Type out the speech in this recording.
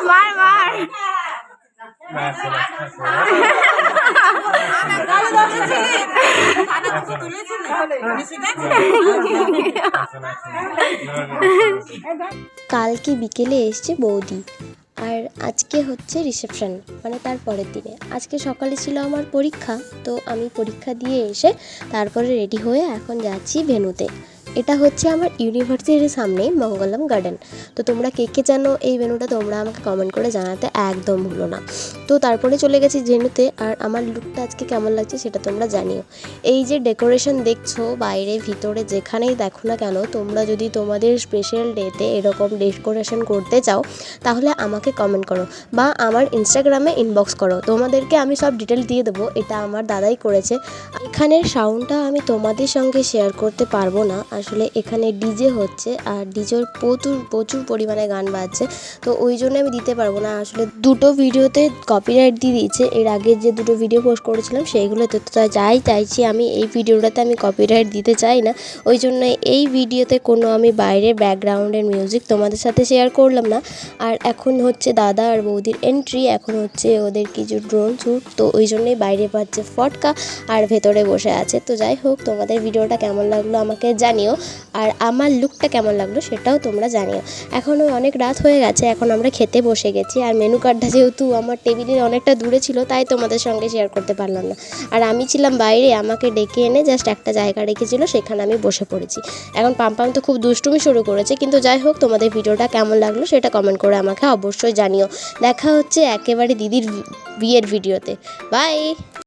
মার মার কালকে বিকেলে এসছে বৌদি, আর আজকে হচ্ছে রিসেপশন, মানে তার পরের দিনে। আজকে সকালে ছিল আমার পরীক্ষা, তো আমি পরীক্ষা দিয়ে এসে তারপরে রেডি হয়ে এখন যাচ্ছি ভেন্যুতে। এটা হচ্ছে আমার ইউনিভার্সিটির সামনেই মঙ্গলম গার্ডেন। তো তোমরা কে কে জানো এই ভেন্যুটা, তোমরা আমাকে কমেন্ট করে জানাতে একদম ভুলো না। তো তারপরে চলে গেছি ভেন্যুতে, আর আমার লুকটা আজকে কেমন লাগছে সেটা তোমরা জানিও। এই যে ডেকোরেশন দেখছো বাইরে ভিতরে যেখানেই দেখো না কেন, তোমরা যদি তোমাদের স্পেশাল ডেতে এরকম ডেকোরেশন করতে চাও তাহলে আমাকে কমেন্ট করো বা আমার ইনস্টাগ্রামে ইনবক্স করো, তোমাদেরকে আমি সব ডিটেল দিয়ে দেবো। এটা আমার দাদাই করেছে। এখানের সাউন্ডটা আমি তোমাদের সঙ্গে শেয়ার করতে পারবো না, আসলে এখানে ডিজে হচ্ছে আর ডিজের প্রচুর পরিমাণে গান বাজছে, তো ওই জন্য আমি দিতে পারবো না। আসলে দুটো ভিডিওতে কপিরাইট দিয়ে দিয়েছে, এর আগে যে দুটো ভিডিও পোস্ট করেছিলাম সেইগুলোতে। তো যাই চাইছি আমি এই ভিডিওটাতে আমি কপিরাইট দিতে চাই না, ওই জন্য এই ভিডিওতে কোনো আমি বাইরের ব্যাকগ্রাউন্ডের মিউজিক তোমাদের সাথে শেয়ার করলাম না। আর এখন হচ্ছে দাদা আর বৌদির এন্ট্রি, এখন হচ্ছে ওদের কিছু ড্রোন শ্যুট, তো ওই জন্যই বাইরে পাচ্ছে ফটকা আর ভেতরে বসে আছে। তো যাই হোক, তোমাদের ভিডিওটা কেমন লাগলো আমাকে জানিও, আর আমার লুকটা কেমন লাগলো সেটাও তোমরা জানিও। এখনও অনেক রাত হয়ে গেছে, এখন আমরা খেতে বসে গেছি। আর মেনু কার্ডটা যেহেতু আমার টেবিলের অনেকটা দূরে ছিল, তাই তোমাদের সঙ্গে শেয়ার করতে পারলাম না। আর আমি ছিলাম বাইরে, আমাকে ডেকে এনে জাস্ট একটা জায়গা রেখেছিল, সেখানে আমি বসে পড়েছি। এখন পাম্পাম তো খুব দুষ্টুমি শুরু করেছে, কিন্তু যাই হোক, তোমাদের ভিডিওটা কেমন লাগলো সেটা কমেন্ট করে আমাকে অবশ্যই জানিও। দেখা হচ্ছে একেবারে দিদির বিয়ের ভিডিওতে। বাই।